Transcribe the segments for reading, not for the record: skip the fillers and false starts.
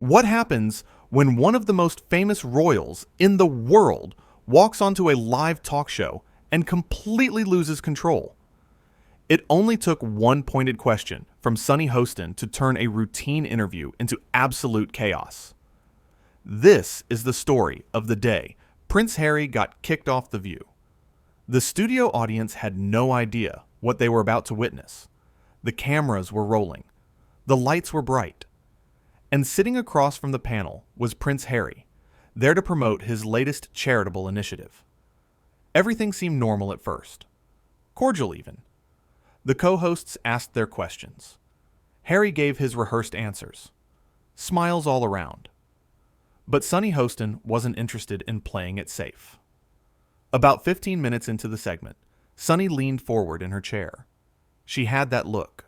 What happens when one of the most famous royals in the world walks onto a live talk show and completely loses control? It only took one pointed question from Sunny Hostin to turn a routine interview into absolute chaos. This is the story of the day Prince Harry got kicked off The View. The studio audience had no idea what they were about to witness. The cameras were rolling. The lights were bright. And sitting across from the panel was Prince Harry, there to promote his latest charitable initiative. Everything seemed normal at first. Cordial even. The co-hosts asked their questions. Harry gave his rehearsed answers. Smiles all around. But Sunny Hostin wasn't interested in playing it safe. About 15 minutes into the segment, Sunny leaned forward in her chair. She had that look.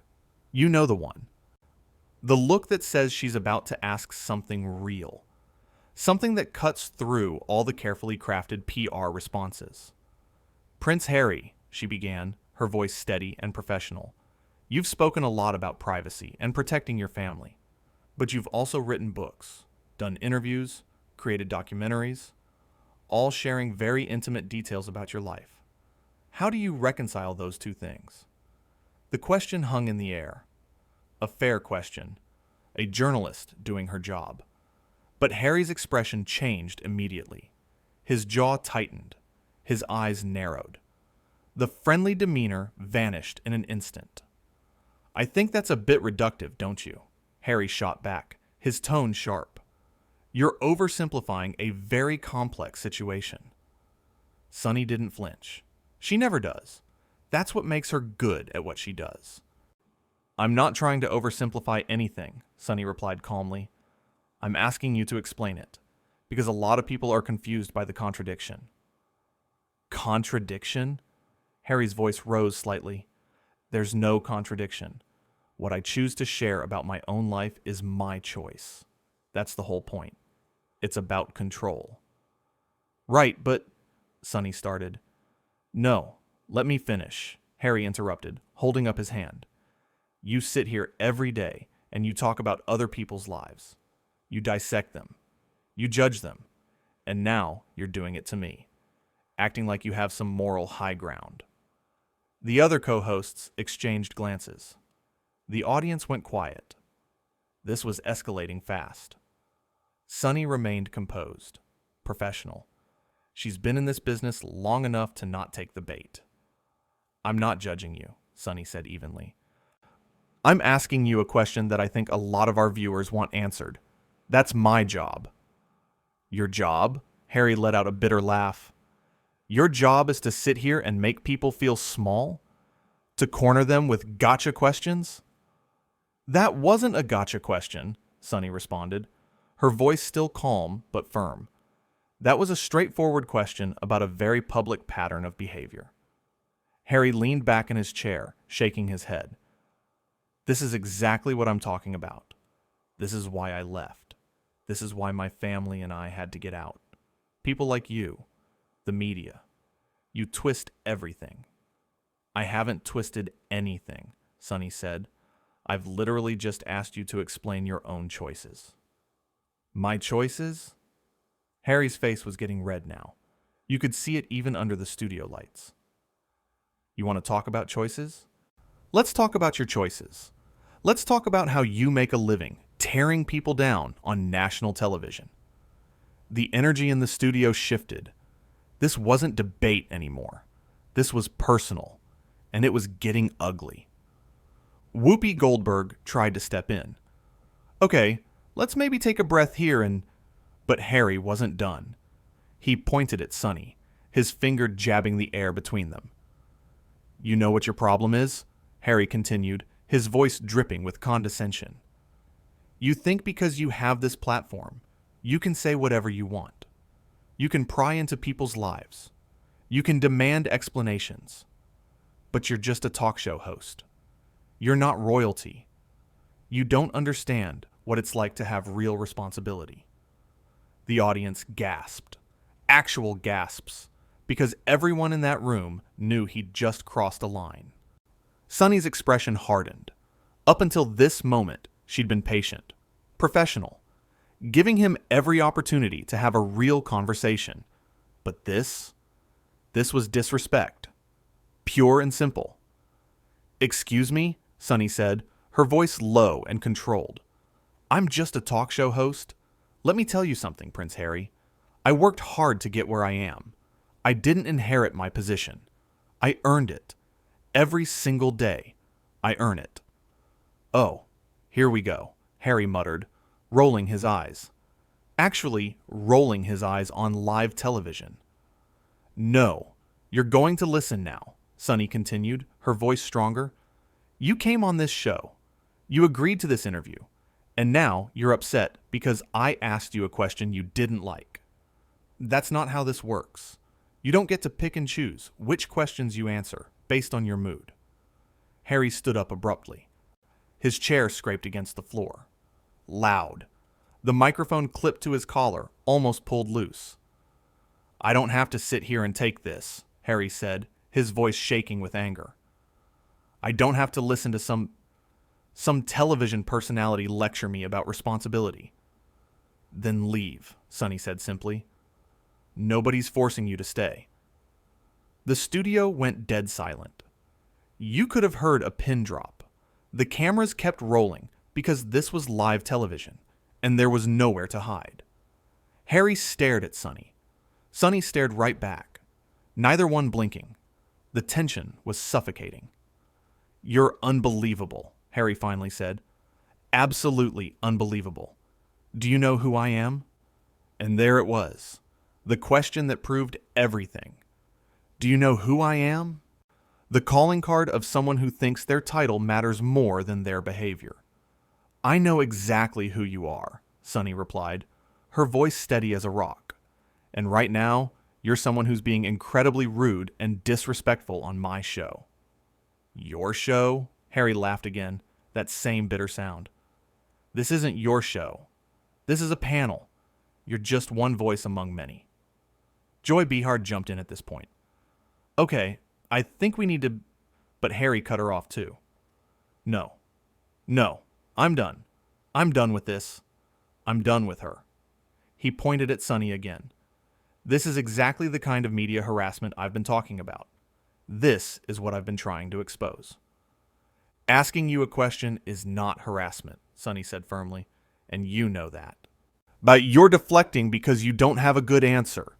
You know the one. The look that says she's about to ask something real. Something that cuts through all the carefully crafted PR responses. Prince Harry, she began, her voice steady and professional. You've spoken a lot about privacy and protecting your family. But you've also written books, done interviews, created documentaries, all sharing very intimate details about your life. How do you reconcile those two things? The question hung in the air. A fair question. A journalist doing her job. But Harry's expression changed immediately. His jaw tightened. His eyes narrowed. The friendly demeanor vanished in an instant. I think that's a bit reductive, don't you? Harry shot back, his tone sharp. You're oversimplifying a very complex situation. Sunny didn't flinch. She never does. That's what makes her good at what she does. I'm not trying to oversimplify anything, Sunny replied calmly. I'm asking you to explain it, because a lot of people are confused by the contradiction. Contradiction? Harry's voice rose slightly. There's no contradiction. What I choose to share about my own life is my choice. That's the whole point. It's about control. Right, but... Sunny started. No, let me finish, Harry interrupted, holding up his hand. You sit here every day and you talk about other people's lives. You dissect them. You judge them. And now you're doing it to me, acting like you have some moral high ground. The other co-hosts exchanged glances. The audience went quiet. This was escalating fast. Sunny remained composed, professional. She's been in this business long enough to not take the bait. I'm not judging you, Sunny said evenly. I'm asking you a question that I think a lot of our viewers want answered. That's my job. Your job? Harry let out a bitter laugh. Your job is to sit here and make people feel small? To corner them with gotcha questions? That wasn't a gotcha question, Sunny responded, her voice still calm but firm. That was a straightforward question about a very public pattern of behavior. Harry leaned back in his chair, shaking his head. This is exactly what I'm talking about. This is why I left. This is why my family and I had to get out. People like you, the media, you twist everything. I haven't twisted anything, Sunny said. I've literally just asked you to explain your own choices. My choices? Harry's face was getting red now. You could see it even under the studio lights. You want to talk about choices? Let's talk about your choices. Let's talk about how you make a living tearing people down on national television. The energy in the studio shifted. This wasn't debate anymore. This was personal, and it was getting ugly. Whoopi Goldberg tried to step in. Okay, let's maybe take a breath here and... But Harry wasn't done. He pointed at Sunny, his finger jabbing the air between them. You know what your problem is? Harry continued, his voice dripping with condescension. You think because you have this platform, you can say whatever you want. You can pry into people's lives. You can demand explanations. But you're just a talk show host. You're not royalty. You don't understand what it's like to have real responsibility. The audience gasped. Actual gasps. Because everyone in that room knew he'd just crossed a line. Sunny's expression hardened. Up until this moment, she'd been patient, professional, giving him every opportunity to have a real conversation. But this was disrespect. Pure and simple. "Excuse me," Sunny said, her voice low and controlled. "I'm just a talk show host. Let me tell you something, Prince Harry. I worked hard to get where I am. I didn't inherit my position. I earned it. Every single day, I earn it." "Oh, here we go," Harry muttered, rolling his eyes. Actually, rolling his eyes on live television. "No, you're going to listen now," Sunny continued, her voice stronger. "You came on this show. You agreed to this interview. And now you're upset because I asked you a question you didn't like. That's not how this works. You don't get to pick and choose which questions you answer based on your mood." Harry stood up abruptly. His chair scraped against the floor. Loud. The microphone clipped to his collar, almost pulled loose. "I don't have to sit here and take this," Harry said, his voice shaking with anger. "I don't have to listen to some television personality lecture me about responsibility." "Then leave," Sunny said simply. "Nobody's forcing you to stay." The studio went dead silent. You could have heard a pin drop. The cameras kept rolling because this was live television, and there was nowhere to hide. Harry stared at Sunny. Sunny stared right back, neither one blinking. The tension was suffocating. "You're unbelievable," Harry finally said. "Absolutely unbelievable. Do you know who I am?" And there it was, the question that proved everything. Do you know who I am? The calling card of someone who thinks their title matters more than their behavior. "I know exactly who you are," Sunny replied, her voice steady as a rock. "And right now, you're someone who's being incredibly rude and disrespectful on my show." "Your show?" Harry laughed again, that same bitter sound. "This isn't your show. This is a panel. You're just one voice among many." Joy Behar jumped in at this point. "Okay, I think we need to..." But Harry cut her off too. No, I'm done. I'm done with this. I'm done with her." He pointed at Sunny again. "This is exactly the kind of media harassment I've been talking about. This is what I've been trying to expose." "Asking you a question is not harassment," Sunny said firmly, "and you know that. But you're deflecting because you don't have a good answer."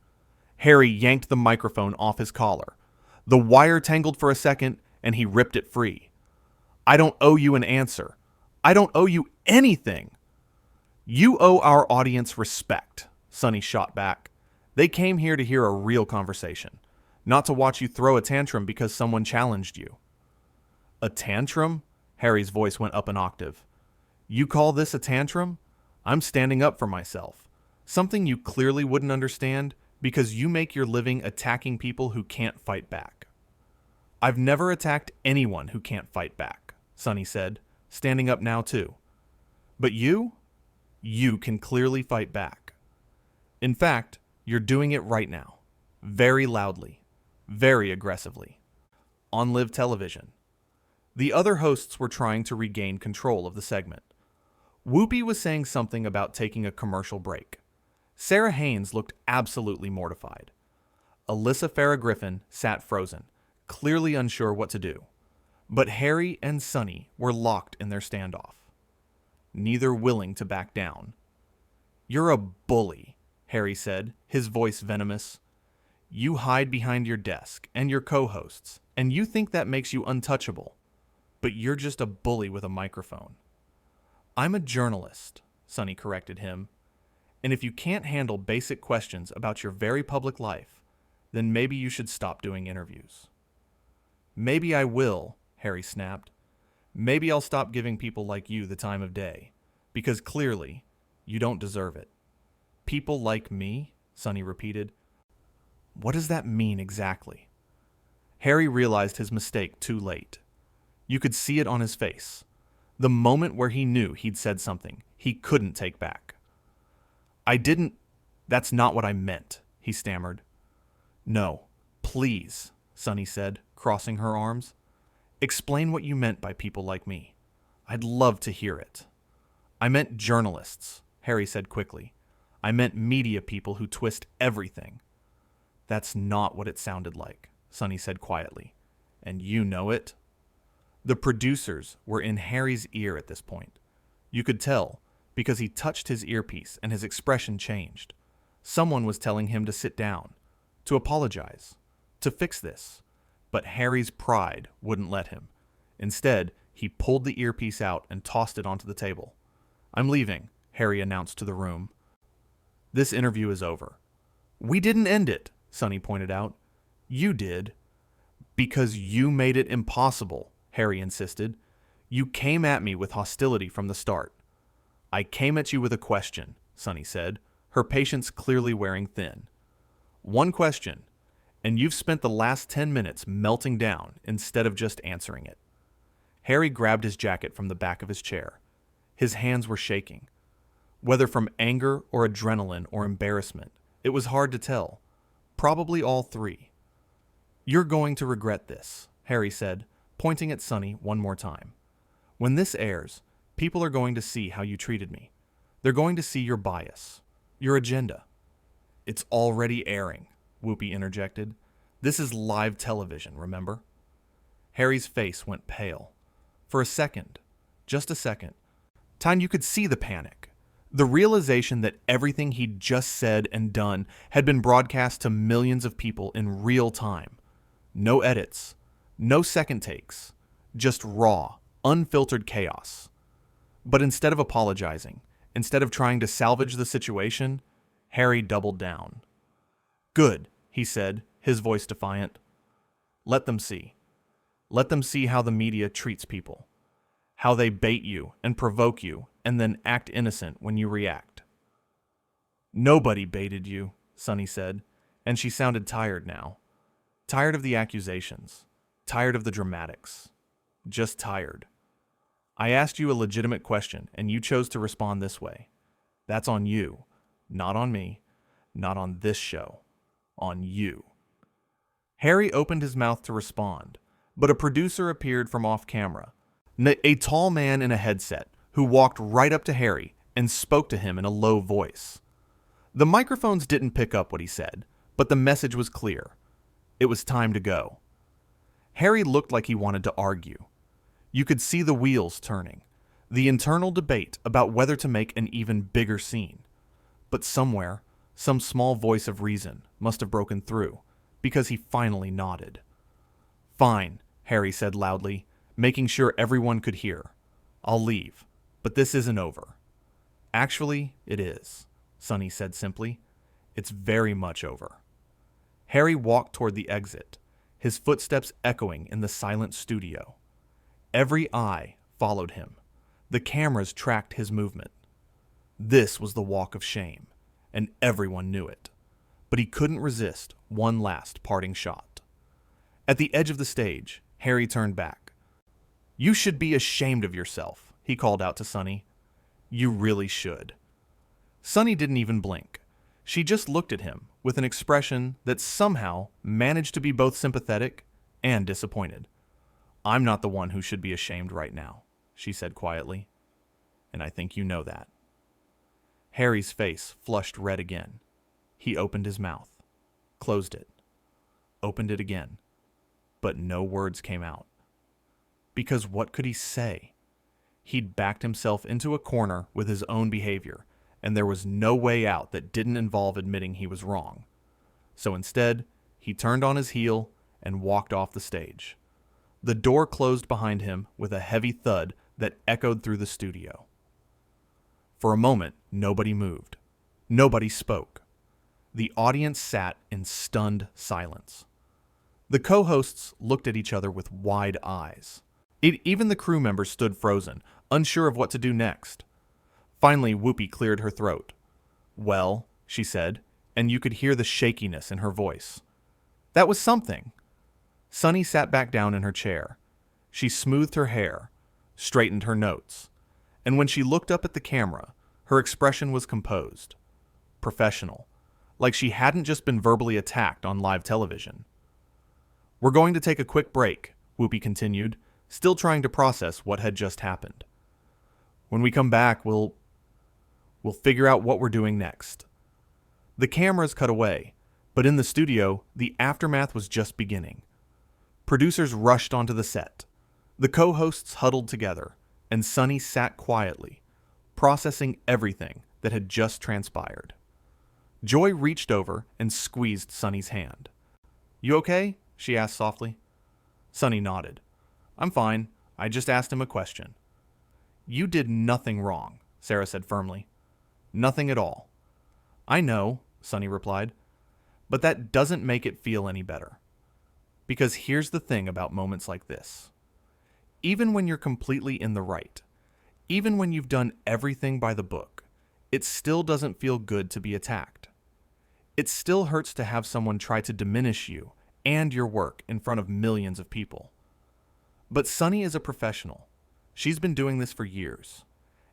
Harry yanked the microphone off his collar. The wire tangled for a second, and he ripped it free. "I don't owe you an answer. I don't owe you anything." "You owe our audience respect," Sunny shot back. "They came here to hear a real conversation, not to watch you throw a tantrum because someone challenged you." "A tantrum?" Harry's voice went up an octave. "You call this a tantrum? I'm standing up for myself. Something you clearly wouldn't understand because you make your living attacking people who can't fight back." "I've never attacked anyone who can't fight back," Sunny said, standing up now too. "But you can clearly fight back. In fact, you're doing it right now. Very loudly. Very aggressively. On live television." The other hosts were trying to regain control of the segment. Whoopi was saying something about taking a commercial break. Sarah Haynes looked absolutely mortified. Alyssa Farrah Griffin sat frozen, clearly unsure what to do. But Harry and Sunny were locked in their standoff, neither willing to back down. "You're a bully," Harry said, his voice venomous. "You hide behind your desk and your co-hosts, and you think that makes you untouchable. But you're just a bully with a microphone." "I'm a journalist," Sunny corrected him. "And if you can't handle basic questions about your very public life, then maybe you should stop doing interviews." "Maybe I will," Harry snapped. "Maybe I'll stop giving people like you the time of day, because clearly, you don't deserve it." "People like me?" Sunny repeated. "What does that mean exactly?" Harry realized his mistake too late. You could see it on his face. The moment where he knew he'd said something he couldn't take back. That's not what I meant," he stammered. "No, please," Sunny said, crossing her arms. "Explain what you meant by people like me. I'd love to hear it." "I meant journalists. Harry said quickly. I meant media people who twist everything. That's not what it sounded like, Sunny said quietly. And you know it? The producers were in Harry's ear at this point. You could tell, because he touched his earpiece and his expression changed. Someone was telling him to sit down, to apologize, to fix this. But Harry's pride wouldn't let him. Instead, he pulled the earpiece out and tossed it onto the table. I'm leaving, Harry announced to the room. This interview is over. We didn't end it, Sunny pointed out. You did. Because you made it impossible, Harry insisted. You came at me with hostility from the start. I came at you with a question, Sunny said, her patience clearly wearing thin. One question, and you've spent the last 10 minutes melting down instead of just answering it. Harry grabbed his jacket from the back of his chair. His hands were shaking. Whether from anger or adrenaline or embarrassment, it was hard to tell. Probably all three. You're going to regret this, Harry said, pointing at Sunny one more time. When this airs, people are going to see how you treated me. They're going to see your bias, your agenda. It's already airing, Whoopi interjected. This is live television, remember? Harry's face went pale. For a second, just a second, you could see the panic. The realization that everything he'd just said and done had been broadcast to millions of people in real time. No edits, no second takes, just raw, unfiltered chaos. But instead of apologizing, instead of trying to salvage the situation, Harry doubled down. Good, he said, his voice defiant. Let them see. Let them see how the media treats people. How they bait you and provoke you and then act innocent when you react. Nobody baited you, Sunny said, and she sounded tired now. Tired of the accusations. Tired of the dramatics. Just tired. I asked you a legitimate question and you chose to respond this way. That's on you, not on me, not on this show. On you. Harry opened his mouth to respond, but a producer appeared from off camera. A tall man in a headset who walked right up to Harry and spoke to him in a low voice. The microphones didn't pick up what he said, but the message was clear. It was time to go. Harry looked like he wanted to argue. You could see the wheels turning, the internal debate about whether to make an even bigger scene. But somewhere, some small voice of reason must have broken through, because he finally nodded. Fine, Harry said loudly, making sure everyone could hear. I'll leave, but this isn't over. Actually, it is, Sunny said simply. It's very much over. Harry walked toward the exit, his footsteps echoing in the silent studio. Every eye followed him. The cameras tracked his movement. This was the walk of shame, and everyone knew it. But he couldn't resist one last parting shot. At the edge of the stage, Harry turned back. You should be ashamed of yourself, he called out to Sunny. You really should. Sunny didn't even blink. She just looked at him with an expression that somehow managed to be both sympathetic and disappointed. I'm not the one who should be ashamed right now, she said quietly. And I think you know that. Harry's face flushed red again. He opened his mouth, closed it, opened it again, but no words came out. Because what could he say? He'd backed himself into a corner with his own behavior, and there was no way out that didn't involve admitting he was wrong. So instead, he turned on his heel and walked off the stage. The door closed behind him with a heavy thud that echoed through the studio. For a moment, nobody moved. Nobody spoke. The audience sat in stunned silence. The co-hosts looked at each other with wide eyes. Even the crew members stood frozen, unsure of what to do next. Finally, Whoopi cleared her throat. Well, she said, and you could hear the shakiness in her voice. That was something. Sunny sat back down in her chair. She smoothed her hair, straightened her notes, and when she looked up at the camera, her expression was composed, professional, like she hadn't just been verbally attacked on live television. We're going to take a quick break, Whoopi continued, still trying to process what had just happened. When we come back, we'll We'll figure out what we're doing next. The cameras cut away, but in the studio, the aftermath was just beginning. Producers rushed onto the set. The co-hosts huddled together, and Sunny sat quietly, processing everything that had just transpired. Joy reached over and squeezed Sunny's hand. "You okay?" she asked softly. Sunny nodded. "I'm fine. I just asked him a question." "You did nothing wrong," Sarah said firmly. "Nothing at all." "I know," Sunny replied, "but that doesn't make it feel any better. Because here's the thing about moments like this. Even when you're completely in the right, even when you've done everything by the book, it still doesn't feel good to be attacked. It still hurts to have someone try to diminish you and your work in front of millions of people. But Sunny is a professional. She's been doing this for years,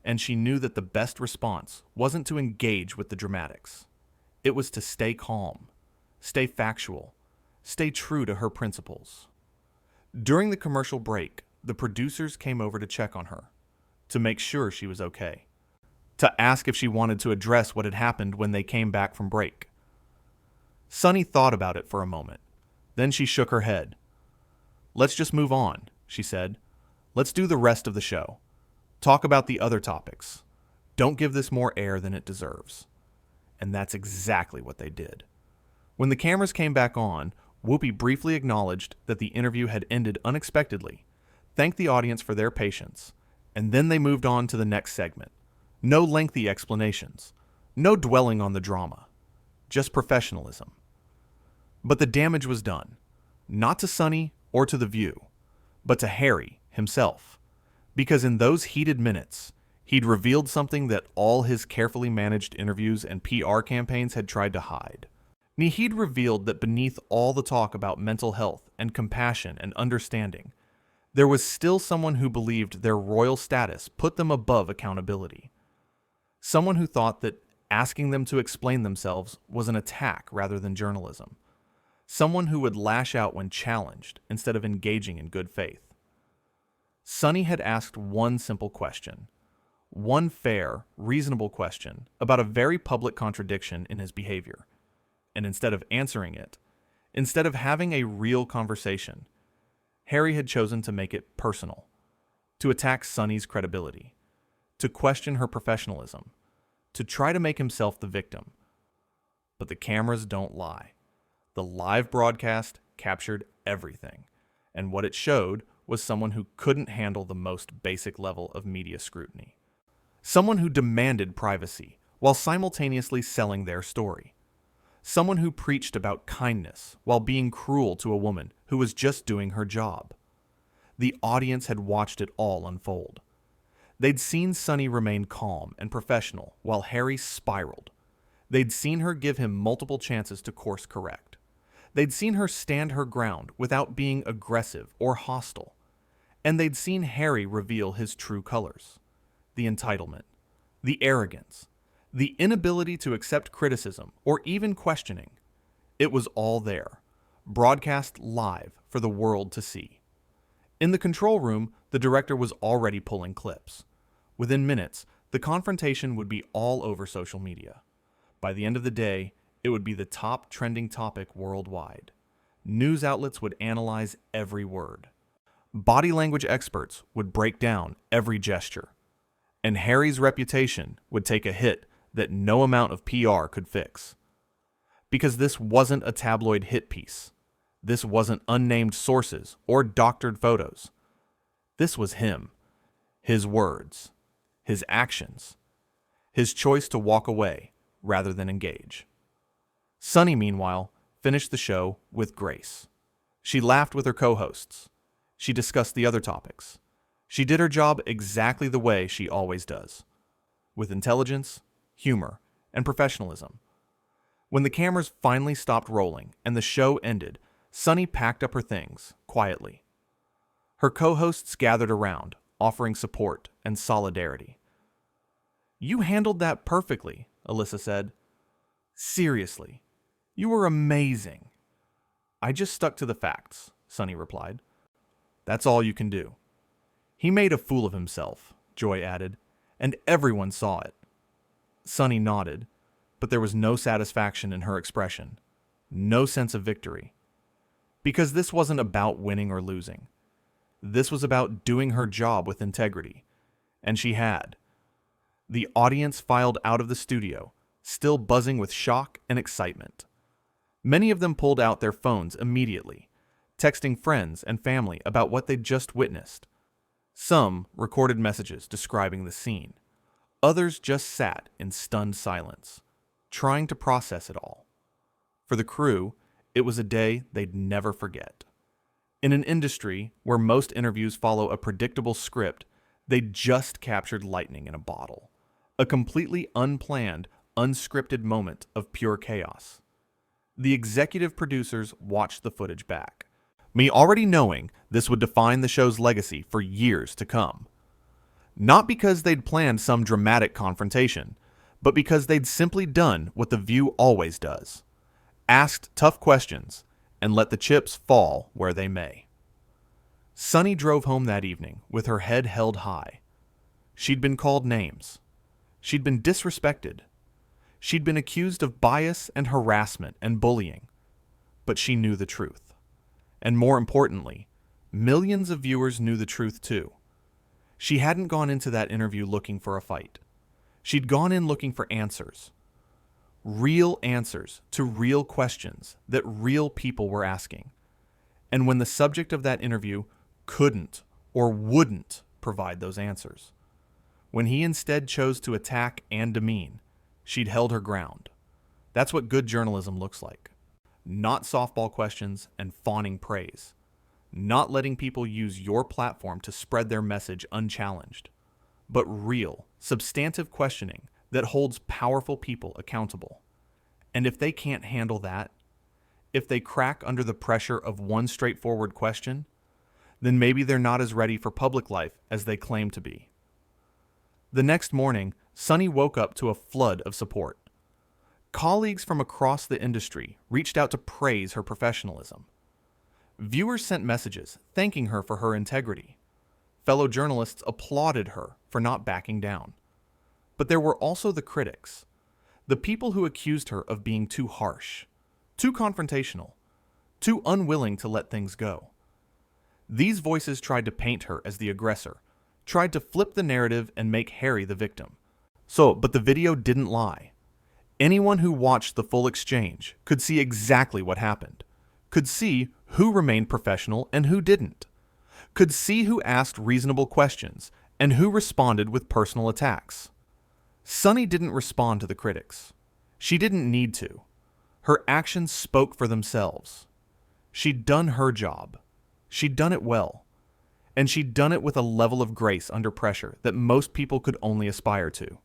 and she knew that the best response wasn't to engage with the dramatics. It was to stay calm, stay factual, stay true to her principles. During the commercial break, the producers came over to check on her, to make sure she was okay, to ask if she wanted to address what had happened when they came back from break. Sunny thought about it for a moment. Then she shook her head. "Let's just move on," she said. "Let's do the rest of the show. Talk about the other topics. Don't give this more air than it deserves." And that's exactly what they did. When the cameras came back on, Whoopi briefly acknowledged that the interview had ended unexpectedly, thanked the audience for their patience, and then they moved on to the next segment. No lengthy explanations, no dwelling on the drama, just professionalism. But the damage was done, not to Sunny or to The View, but to Harry himself, because in those heated minutes, he'd revealed something that all his carefully managed interviews and PR campaigns had tried to hide. He'd revealed that beneath all the talk about mental health and compassion and understanding, there was still someone who believed their royal status put them above accountability. Someone who thought that asking them to explain themselves was an attack rather than journalism. Someone who would lash out when challenged instead of engaging in good faith. Sunny had asked one simple question, one fair, reasonable question about a very public contradiction in his behavior. And instead of answering it, instead of having a real conversation, Harry had chosen to make it personal, to attack Sunny's credibility, to question her professionalism, to try to make himself the victim. But the cameras don't lie. The live broadcast captured everything, and what it showed was someone who couldn't handle the most basic level of media scrutiny. Someone who demanded privacy while simultaneously selling their story. Someone who preached about kindness while being cruel to a woman who was just doing her job. The audience had watched it all unfold. They'd seen Sunny remain calm and professional while Harry spiraled. They'd seen her give him multiple chances to course correct. They'd seen her stand her ground without being aggressive or hostile. And they'd seen Harry reveal his true colors. The entitlement, the arrogance, the inability to accept criticism or even questioning. It was all there, broadcast live for the world to see. In the control room, the director was already pulling clips. Within minutes, the confrontation would be all over social media. By the end of the day, it would be the top trending topic worldwide. News outlets would analyze every word. Body language experts would break down every gesture. And Harry's reputation would take a hit that no amount of PR could fix. Because this wasn't a tabloid hit piece. This wasn't unnamed sources or doctored photos. This was him, his words, his actions, his choice to walk away rather than engage. Sunny, meanwhile, finished the show with grace. She laughed with her co-hosts. She discussed the other topics. She did her job exactly the way she always does, with intelligence, humor, and professionalism. When the cameras finally stopped rolling and the show ended, Sunny packed up her things, quietly. Her co-hosts gathered around, offering support and solidarity. "You handled that perfectly," Alyssa said. "Seriously, you were amazing." "I just stuck to the facts," Sunny replied. "That's all you can do." "He made a fool of himself," Joy added, "and everyone saw it." Sunny nodded, but there was no satisfaction in her expression, no sense of victory. Because this wasn't about winning or losing. This was about doing her job with integrity, and she had. The audience filed out of the studio, still buzzing with shock and excitement. Many of them pulled out their phones immediately, texting friends and family about what they'd just witnessed. Some recorded messages describing the scene. Others just sat in stunned silence, trying to process it all. For the crew, it was a day they'd never forget. In an industry where most interviews follow a predictable script, they just captured lightning in a bottle. A completely unplanned, unscripted moment of pure chaos. The executive producers watched the footage back, me already knowing this would define the show's legacy for years to come. Not because they'd planned some dramatic confrontation, but because they'd simply done what The View always does. Asked tough questions, and let the chips fall where they may. Sunny drove home that evening with her head held high. She'd been called names. She'd been disrespected. She'd been accused of bias and harassment and bullying. But she knew the truth. And more importantly, millions of viewers knew the truth too. She hadn't gone into that interview looking for a fight. She'd gone in looking for answers. Real answers to real questions that real people were asking. And when the subject of that interview couldn't or wouldn't provide those answers, when he instead chose to attack and demean, she'd held her ground. That's what good journalism looks like. Not softball questions and fawning praise. Not letting people use your platform to spread their message unchallenged. But real, substantive questioning that holds powerful people accountable. And if they can't handle that, if they crack under the pressure of one straightforward question, then maybe they're not as ready for public life as they claim to be. The next morning, Sunny woke up to a flood of support. Colleagues from across the industry reached out to praise her professionalism. Viewers sent messages thanking her for her integrity. Fellow journalists applauded her for not backing down. But there were also the critics, the people who accused her of being too harsh, too confrontational, too unwilling to let things go. These voices tried to paint her as the aggressor, tried to flip the narrative and make Harry the victim. But the video didn't lie. Anyone who watched the full exchange could see exactly what happened, could see who remained professional and who didn't, could see who asked reasonable questions and who responded with personal attacks. Sunny didn't respond to the critics. She didn't need to. Her actions spoke for themselves. She'd done her job. She'd done it well. And she'd done it with a level of grace under pressure that most people could only aspire to.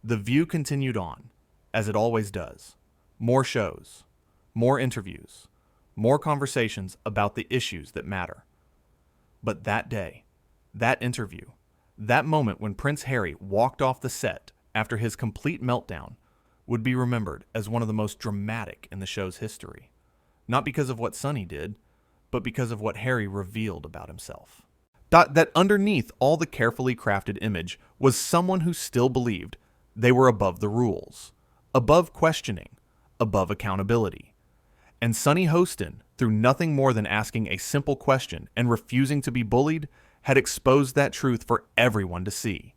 The View continued on, as it always does. More shows, more interviews, more conversations about the issues that matter. But that day, that interview, that moment when Prince Harry walked off the set after his complete meltdown would be remembered as one of the most dramatic in the show's history. Not because of what Sunny did, but because of what Harry revealed about himself. That underneath all the carefully crafted image was someone who still believed they were above the rules, above questioning, above accountability. And Sunny Hostin, through nothing more than asking a simple question and refusing to be bullied, had exposed that truth for everyone to see.